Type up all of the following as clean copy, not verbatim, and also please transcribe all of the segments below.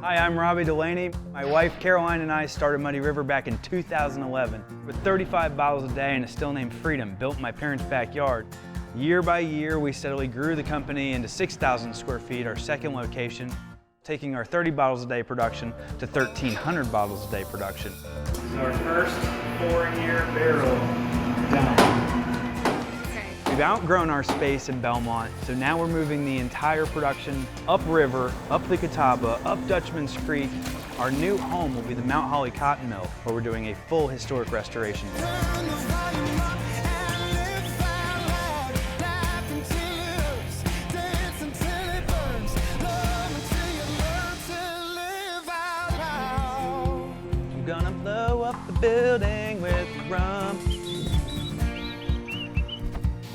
Hi, I'm Robbie Delaney. My wife Caroline and I started Muddy River back in 2011. With 35 bottles a day and a still named Freedom, built in my parents' backyard. Year by year, we steadily grew the company into 6,000 square feet, our second location, taking our 30 bottles a day production to 1,300 bottles a day production. This is our first 4-year barrel done. We've outgrown our space in Belmont, so now we're moving the entire production upriver, up the Catawba, up Dutchman's Creek. Our new home will be the Mount Holly Cotton Mill, where we're doing a full historic restoration. I'm gonna blow up the building with rum.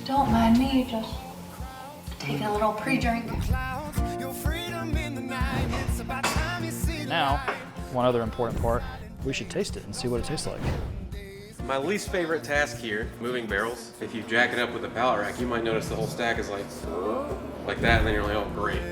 Don't mind me, just taking a little pre-drink. Now, one other important part, we should taste it and see what it tastes like. My least favorite task here, moving barrels. If you jack it up with a pallet rack, you might notice the whole stack is like that, and then you're like, oh, great.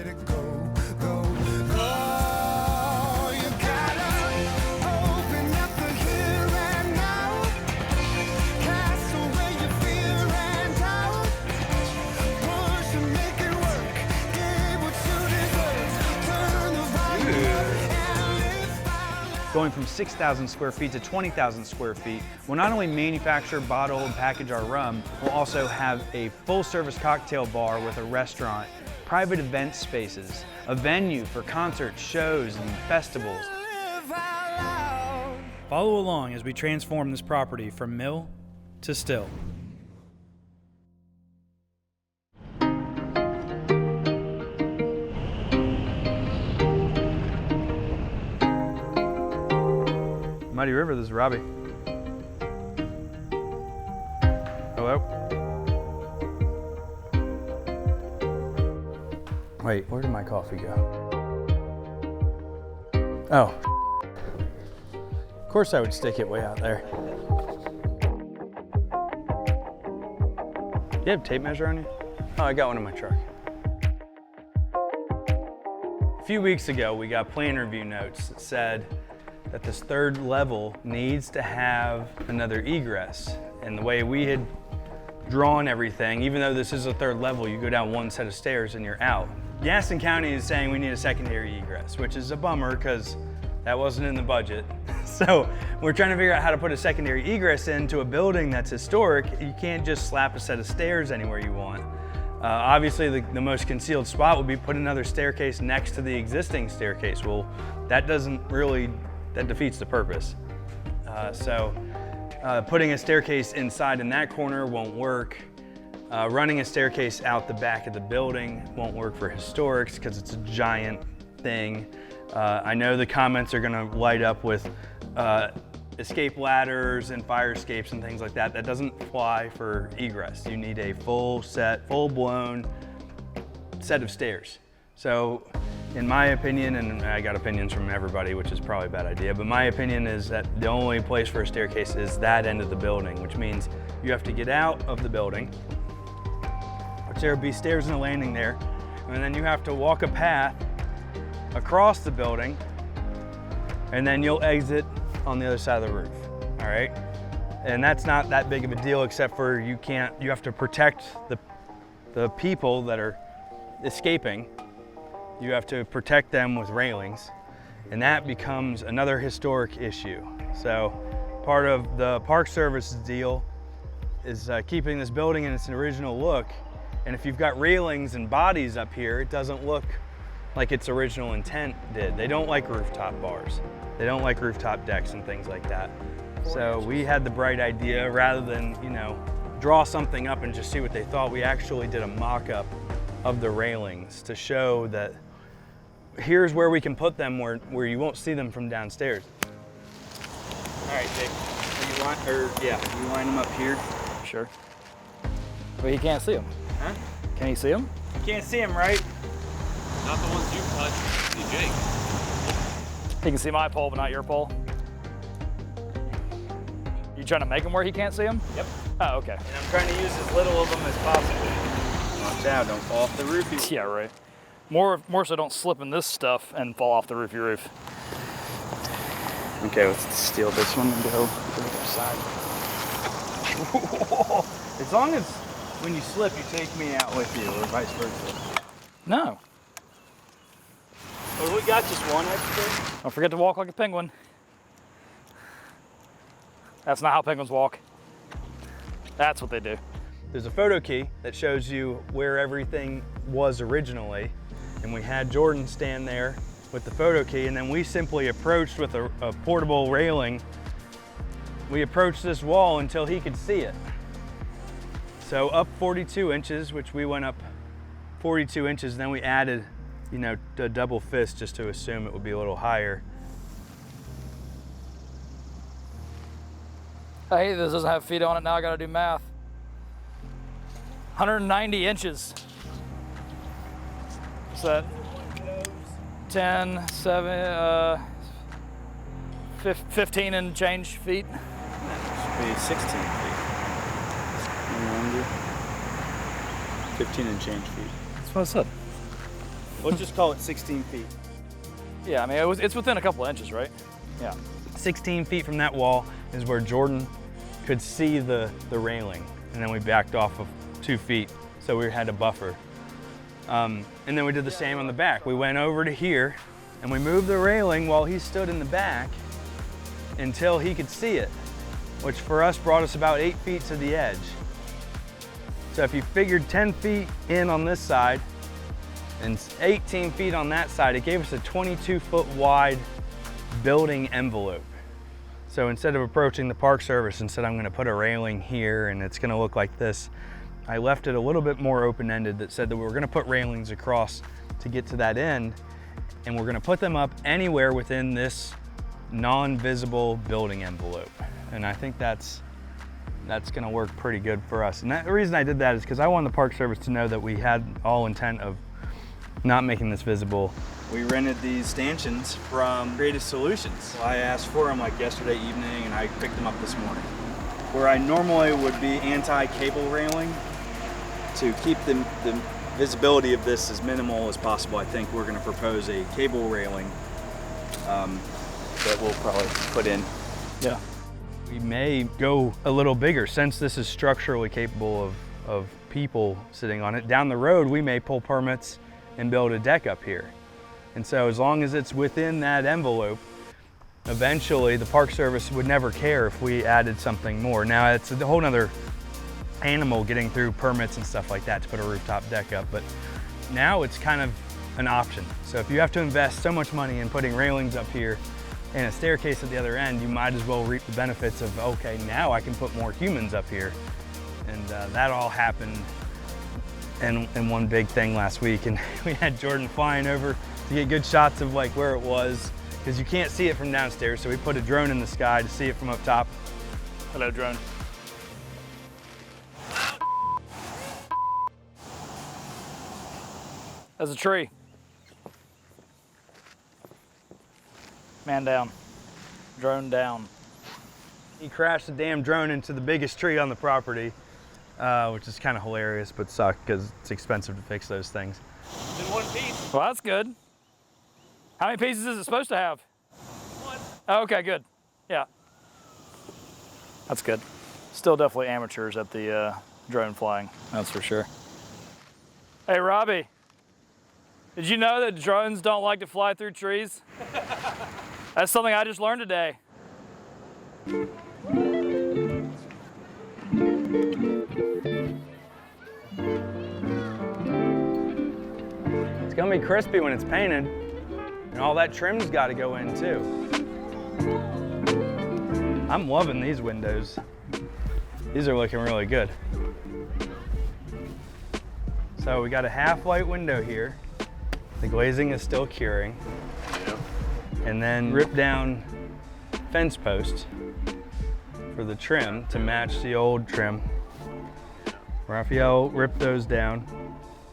Going from 6,000 square feet to 20,000 square feet, we'll not only manufacture, bottle, and package our rum, we'll also have a full-service cocktail bar with a restaurant, private event spaces, a venue for concerts, shows, and festivals. Follow along as we transform this property from mill to still. Muddy River, this is Robbie. Hello? Wait, where did my coffee go? Oh. Of course I would stick it way out there. You have a tape measure on you? Oh, I got one in my truck. A few weeks ago, we got plan review notes that said that this third level needs to have another egress. And the way we had drawn everything, even though this is a third level, you go down one set of stairs and you're out. Gaston County is saying we need a secondary egress, which is a bummer because that wasn't in the budget. So we're trying to figure out how to put a secondary egress into a building that's historic. You can't just slap a set of stairs anywhere you want. Obviously, the most concealed spot would be put another staircase next to the existing staircase. Well, that defeats the purpose. Putting a staircase inside in that corner won't work. Running a staircase out the back of the building won't work for historics because it's a giant thing. I know the comments are gonna light up with escape ladders and fire escapes and things like that. That doesn't fly for egress. You need a full-blown set of stairs. So, in my opinion, and I got opinions from everybody, which is probably a bad idea, but my opinion is that the only place for a staircase is that end of the building, which means you have to get out of the building, which there will be stairs and a landing there, and then you have to walk a path across the building, and then you'll exit on the other side of the roof, all right? And that's not that big of a deal, except for you have to protect the people that are escaping. You have to protect them with railings, and that becomes another historic issue. So part of the Park Service's deal is keeping this building in its original look, and if you've got railings and bodies up here, it doesn't look like its original intent did. They don't like rooftop bars. They don't like rooftop decks and things like that. So we had the bright idea, rather than, draw something up and just see what they thought, we actually did a mock-up of the railings to show that here's where we can put them where you won't see them from downstairs. All right, Jake, you line them up here. Sure. But he can't see them. Huh? Can he see them? You can't see them, right? Not the ones you touched. See Jake. He can see my pole, but not your pole. You trying to make him where he can't see them? Yep. Oh, okay. And I'm trying to use as little of them as possible. Watch out, don't fall off the roof. Yeah, right. More so don't slip in this stuff and fall off the roof of your roof. Okay, let's steal this one and go to the other side. As long as when you slip, you take me out with you, or vice versa. No. Well, we got just one extra. Don't forget to walk like a penguin. That's not how penguins walk. That's what they do. There's a photo key that shows you where everything was originally. And we had Jordan stand there with the photo key, and then we simply approached with a portable railing. We approached this wall until he could see it. So up 42 inches, which we went up 42 inches, and then we added, you know, a double fist just to assume it would be a little higher. I hate this doesn't have feet on it. Now I gotta do math. 190 inches. What's that? 10, 7, 15 and change feet. Should be 16 feet. 15 and change feet. That's what I said. Let's just call it 16 feet. Yeah, I mean, it's within a couple of inches, right? Yeah. 16 feet from that wall is where Jordan could see the railing. And then we backed off of 2 feet, so we had a buffer. And then we did the same on the back. We went over to here and we moved the railing while he stood in the back until he could see it, which for us brought us about 8 feet to the edge. So if you figured 10 feet in on this side and 18 feet on that side, it gave us a 22-foot wide building envelope. So instead of approaching the Park Service and said, I'm gonna put a railing here and it's gonna look like this, I left it a little bit more open-ended that said that we were gonna put railings across to get to that end, and we're gonna put them up anywhere within this non-visible building envelope. And I think that's gonna work pretty good for us. And the reason I did that is because I wanted the Park Service to know that we had all intent of not making this visible. We rented these stanchions from Creative Solutions. I asked for them like yesterday evening and I picked them up this morning. Where I normally would be anti-cable railing, to keep the visibility of this as minimal as possible, I think we're going to propose a cable railing that we'll probably put in. Yeah. We may go a little bigger since this is structurally capable of people sitting on it. Down the road, we may pull permits and build a deck up here. And so as long as it's within that envelope, eventually the Park Service would never care if we added something more. Now it's a whole nother animal getting through permits and stuff like that to put a rooftop deck up, but now it's kind of an option. So if you have to invest so much money in putting railings up here and a staircase at the other end, you might as well reap the benefits of, okay, now I can put more humans up here. And that all happened in one big thing last week, and we had Jordan flying over to get good shots of like where it was, because you can't see it from downstairs, so we put a drone in the sky to see it from up top. Hello, drone. There's a tree. Man down. Drone down. He crashed the damn drone into the biggest tree on the property, which is kind of hilarious, but sucked because it's expensive to fix those things. In one piece. Well, that's good. How many pieces is it supposed to have? One. Oh, okay, good. Yeah. That's good. Still definitely amateurs at the drone flying, that's for sure. Hey, Robbie. Did you know that drones don't like to fly through trees? That's something I just learned today. It's gonna be crispy when it's painted, and all that trim's gotta go in too. I'm loving these windows. These are looking really good. So we got a half light window here. The glazing is still curing. Yeah. And then rip down fence post for the trim to match the old trim. Raphael ripped those down.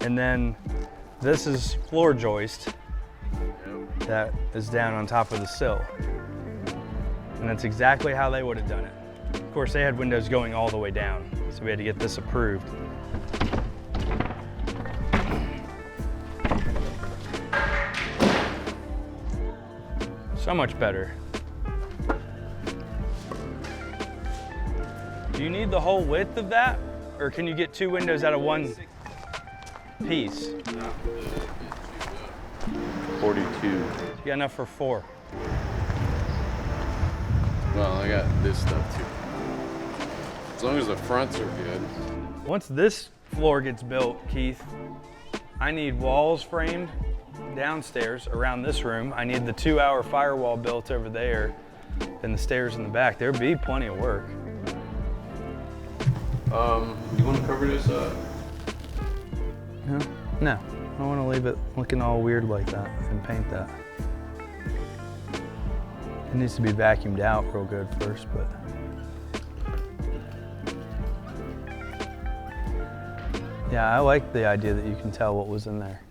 And then this is floor joist that is down on top of the sill. And that's exactly how they would have done it. Of course, they had windows going all the way down, so we had to get this approved. So much better. Do you need the whole width of that? Or can you get 2 windows out of one piece? 42. You got enough for 4. Well, I got this stuff too. As long as the fronts are good. Once this floor gets built, Keith, I need walls framed downstairs around this room. I need the 2-hour firewall built over there and the stairs in the back. There'll be plenty of work. You want to cover this up? No, I want to leave it looking all weird like that and paint that. It needs to be vacuumed out real good first, but. Yeah, I like the idea that you can tell what was in there.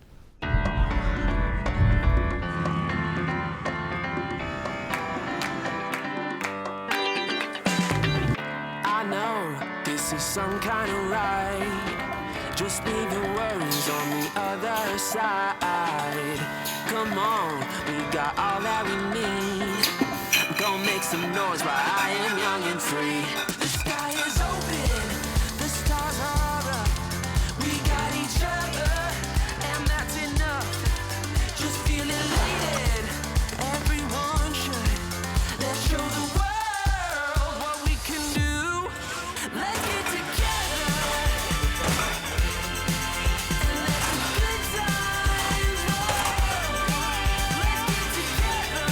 I know this is some kind of ride. Just leave the worries on the other side. Come on, we got all that we need. Go make some noise while I am young and free. The sky is open, the stars are up. We got each other, and that's enough. Just feel elated, everyone should. Let's show the world what we can do. Let's get together and let the good times roll. Let's get together.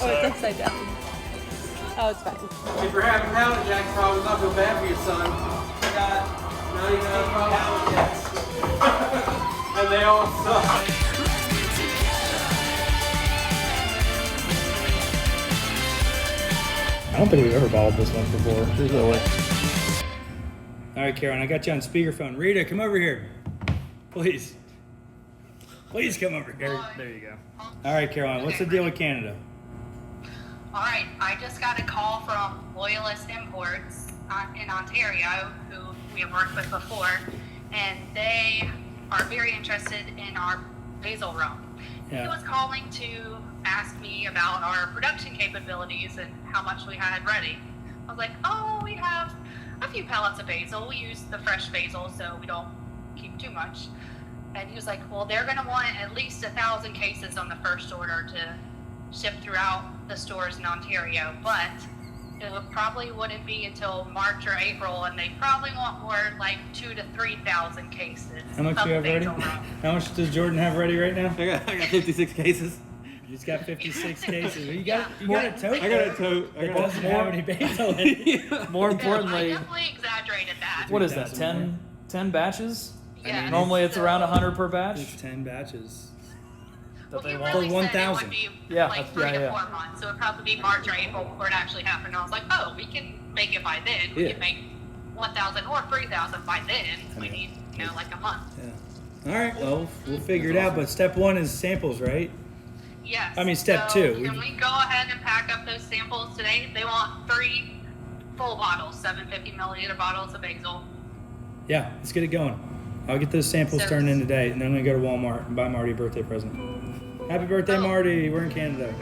Oh, it's upside down. Oh, it's fine. If you're having pallet jack problems, I feel bad for your son. I got 99 pallet jacks. And they all suck. I don't think we've ever bottled this one before. There's no way. All right, Karen, I got you on speakerphone. Rita, come over here. Please. Please come over here. There you go. All right, Caroline, what's the deal with Canada? All right, I just got a call from Loyalist Imports in Ontario, who we have worked with before, and they are very interested in our basil rum. Yeah. He was calling to ask me about our production capabilities and how much we had ready. I was like, oh, we have a few pallets of basil. We use the fresh basil, so we don't keep too much. And he was like, well, they're going to want at least 1,000 cases on the first order to ship throughout the stores in Ontario, but probably wouldn't be until March or April, and they probably want more like 2,000 to 3,000 cases. How much do you have ready? How much does Jordan have ready right now? I got 56 cases. He's got 56 cases. You got a tote? I got a tote. That doesn't have any basil in it. More I importantly, definitely exaggerated that. what is that? 3,000 10 batches? Yeah, Normally it's so around 100 per batch. There's 10 batches. That they he want. really For said 1,000. it would be Yeah, like that's- 3 yeah, to yeah. 4 months, so it would probably be March or April before it actually happened. I was like, oh, we can make it by then. We Yeah. can make 1,000 or 3,000 by then. We need, like a month. Yeah. All right, well, we'll figure it out, but step 1 is samples, right? Yes. I mean, step so 2. Can we go ahead and pack up those samples today? They want 3 full bottles, 750 milliliter bottles of basil. Yeah, let's get it going. I'll get those samples So- turned in today, and then I'm going to go to Walmart and buy Marty a birthday present. Happy birthday, Oh. Marty. We're in Canada.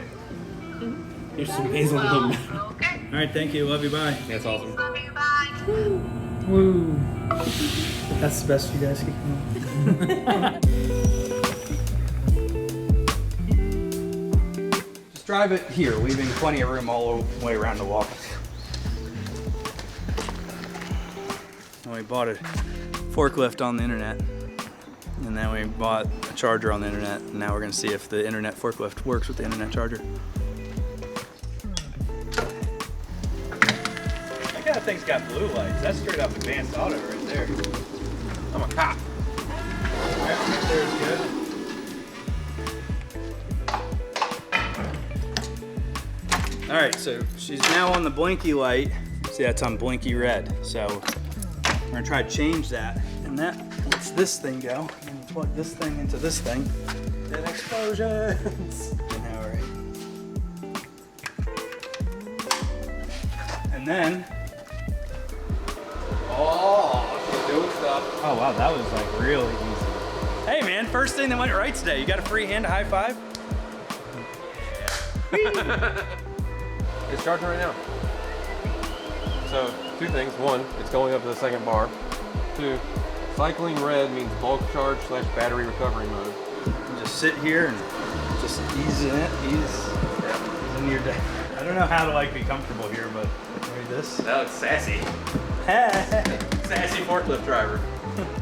Here's some basil Well, rum. okay. All right, thank you. Love you. Bye. That's awesome. Love you, bye. Woo. That's the best you guys can come. Just drive it here, leaving plenty of room all the way around the walk. And we bought a forklift on the internet, and then we bought a charger on the internet, and now we're gonna see if the internet forklift works with the internet charger. That kind of thing's got blue lights. That's straight up advanced auto right there. I'm a cop. Right there is good. All right, so she's now on the blinky light. See, that's on blinky red. So we're gonna try to change that. And that lets this thing go. And plug this thing into this thing. Then explosions. I know, right? And then, Oh, she's doing stuff. oh wow, that was like really easy. Hey man, first thing that went right today. You got a free hand to high five? It's charging right now. So, 2 things. 1, it's going up to the second bar. 2, cycling red means bulk charge / battery recovery mode. Just sit here and just ease in your day. I don't know how to like be comfortable here, but read this. That looks sassy. Hey, Sassy forklift driver.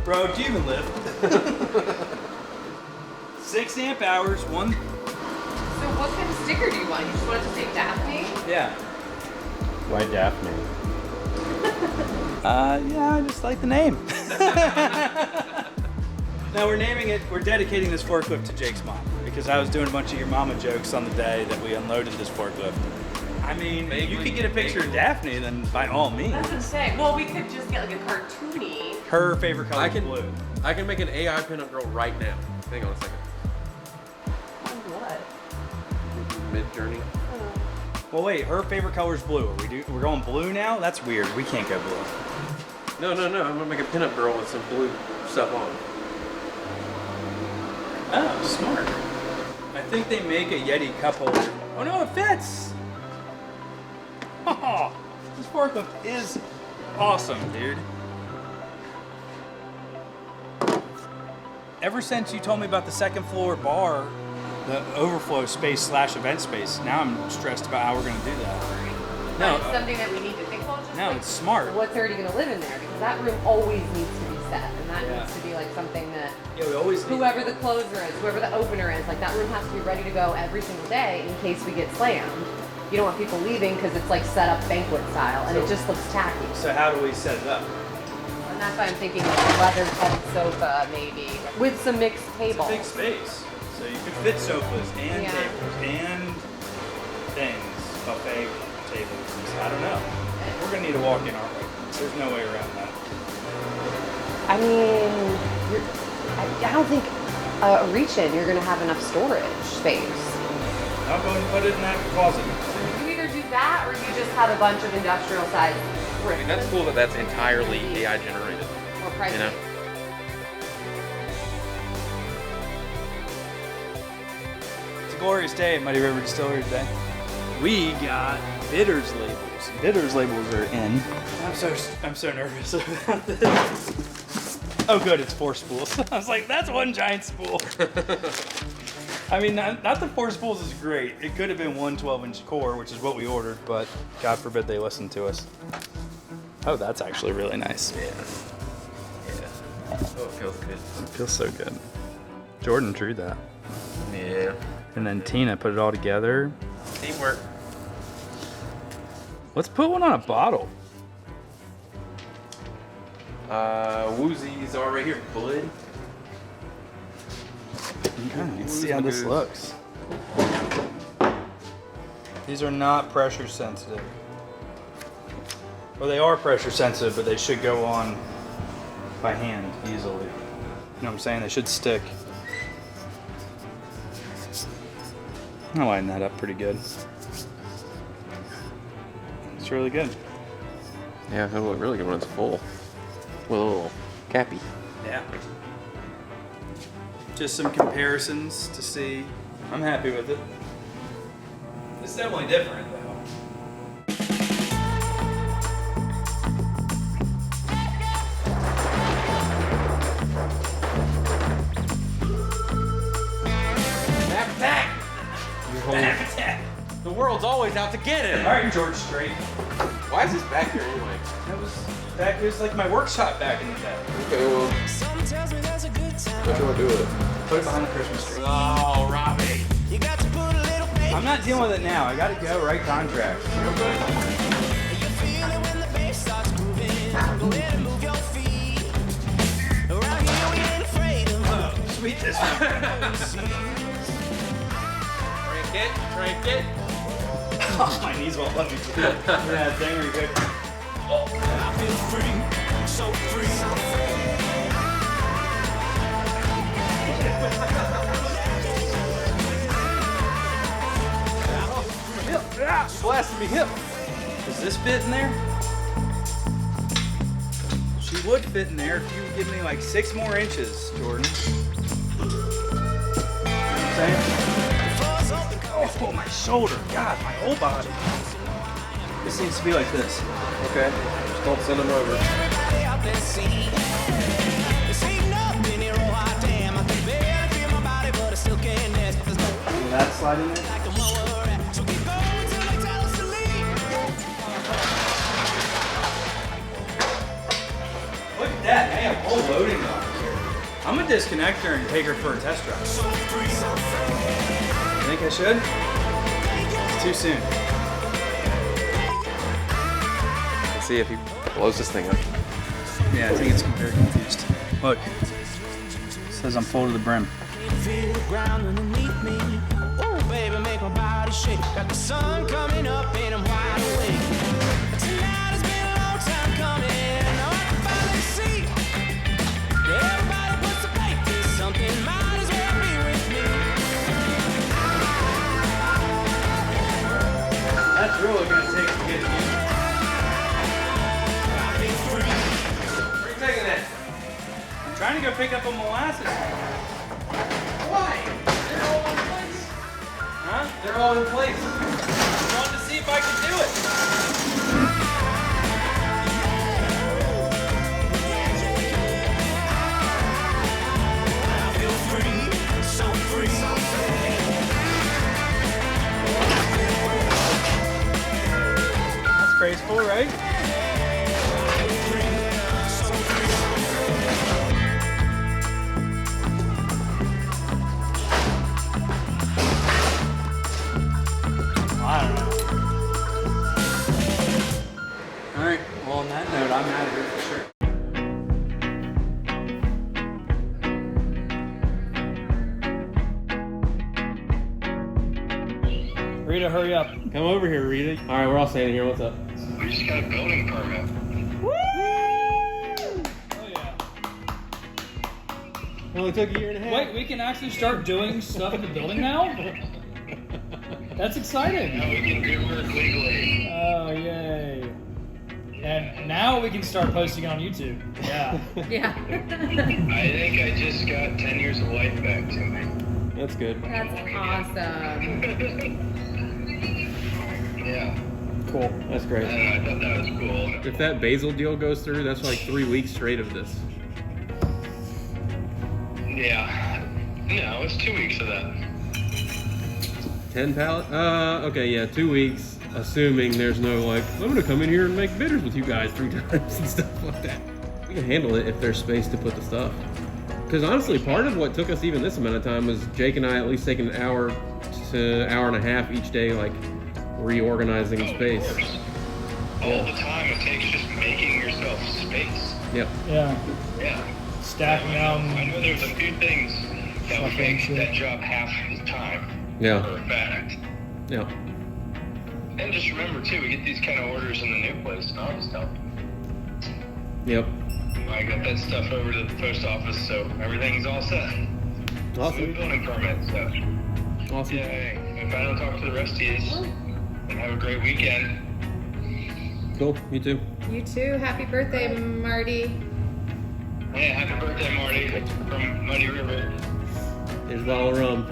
bro, do you even live? 6 amp hours, 1. So what kind of sticker do you want? You just want it to say Daphne? Yeah. Why Daphne? Yeah, I just like the name. No, we're naming it, we're dedicating this forklift to Jake's mom because I was doing a bunch of your mama jokes on the day that we unloaded this forklift. I mean, you could get a picture of Daphne, then by all means. That's insane. Well, we could just get like a cartoony. Her favorite color is blue. I can make an AI pinup girl right now. Hang on a second. What? Mid-journey. Well, wait, her favorite color is blue. We're going blue now? That's weird. We can't go blue. No. I'm gonna make a pinup girl with some blue stuff on. Oh, smart. I think they make a Yeti cup holder. Oh no, it fits! Oh, this forklift is awesome, dude. Ever since you told me about the second floor bar, the overflow space / event space, now I'm stressed about how we're gonna do that. No, it's something that we need to think about. Just No, like, it's smart. what's already going to live in there? Because that room always needs to be set, and that Yeah. needs to be like something that Yeah, we always need whoever the closer is, whoever the opener is, like that room has to be ready to go every single day in case we get slammed. You don't want people leaving because it's like set up banquet style, and it just looks tacky. So how do we set it up? And that's why I'm thinking like a leather-headed sofa, maybe with some mixed It's a tables. big space. So you could fit sofas and Yeah. tables and things, buffet tables. I don't know. We're gonna need to walk in, aren't we? There's no way around that. I mean, I don't think reach-in you're gonna have enough storage space. I'll go and put it in that closet. You either do that or you just have a bunch of industrial size I mean, that's cool that that's entirely AI generated. or pricey. You know? It's a glorious day at Muddy River Distillery today. We got bitters labels. Bitters labels are in. I'm so nervous about this. Oh good, it's 4 spools. I was like, that's one giant spool. I mean, not the 4 spools is great. It could have been one 12-inch core, which is what we ordered, but God forbid they listen to us. Oh, that's actually really nice. Yeah. Oh, it feels good. It feels so good. Jordan drew that. Yeah. And then Tina put it all together. Teamwork. Let's put one on a bottle. Woozies are right here, bud. Okay, let's see how this looks. These are not pressure sensitive. Well, they are pressure sensitive, but they should go on by hand easily. You know what I'm saying? They should stick. I'll line that up pretty good. It's really good. Yeah, it'll look really good when it's full. With a little cappy. Yeah. Just some comparisons to see. I'm happy with it. It's definitely different though. Back. The world's always out to get him. All right, George Strait. Why is this back here anyway? It was like my workshop back in the day. Okay, well, Some tells me there's a good time. what you want to do with it? Put it behind the Christmas tree. Oh, Robbie. You got to put a little faith. I'm not dealing with it now. I gotta go write contracts. You feel it when the bass starts moving. Go ahead and move your feet. Around here we ain't afraid of Sweet this one. Crank it. Oh, my knees won't let me do it. Yeah, thing where you go. I feel free, so free. Blasted me hip. Does this fit in there? She would fit in there if you would give me like 6 more inches, Jordan. saying? Oh, my shoulder. God, my whole body. This needs to be like this. Okay. Just don't send them over. Will that slide in there? Look at that. They have whole loading dock here. I'm gonna disconnect her and take her for a test drive. You think I should? It's too soon. Let's see if he blows this thing up. Yeah, I think it's very confused. Look, it says I'm full to the brim. Feel the ground underneath me. Oh, baby, make my body shake. Got the sun coming up and I'm wide awake. Tonight has been a long time coming. Now I can finally see. Everybody wants to make this something. Might as well be with me. That's really gonna take to get you. Where are you taking that? I'm trying to go pick up a molasses. Why? They're all in place. Huh? They're all in place. I wanted to see if I could do it. That's graceful, right? I don't know. All right. Well, on that note, I'm out of here for sure. Rita, hurry up. Come over here, Rita. All right, we're all standing here. What's up? We just got a building permit. Oh yeah. It only took a year and a half. Wait, we can actually start doing stuff in the building now? That's exciting. Now we can do work legally. Oh, yay. And now we can start posting on YouTube. Yeah. Yeah. I think I just got 10 years of life back to me. That's good. That's awesome. Yeah. Cool. That's I great. don't know, I thought that was cool. If that basil deal goes through, that's like 3 weeks straight of this. Yeah. No, it's 2 weeks of that. 10 pallet? Okay, yeah, 2 weeks. Assuming there's no like, I'm gonna come in here and make bitters with you guys 3 times and stuff like that. We can handle it if there's space to put the stuff. Because honestly, part of what took us even this amount of time was Jake and I at least taking an hour to hour and a half each day, like reorganizing space. Of course. All the time it takes just making yourself space. Yep. Yeah. Yeah. Stacking I down. know there's a few things that would make that job half the time. Yeah. For a fact. Yeah. And just remember too, we get these kind of orders in the new place, and I'll just tell them. Yep. I got that stuff over to the post office, so everything's all set. New Awesome. building permit, so. Awesome. Yay. If I don't talk to the rest of you, and have a great weekend. Cool. You too. You too. Happy birthday, Marty. Hey, happy birthday, Marty, from Muddy River. There's a bottle of rum.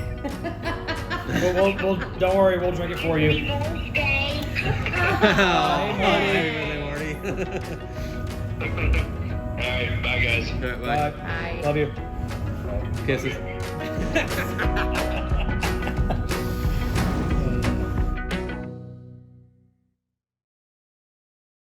We'll don't worry, we'll drink it for you. Happy birthday, Marty. Alright, bye guys. All right, bye. Bye. Love you. Kisses.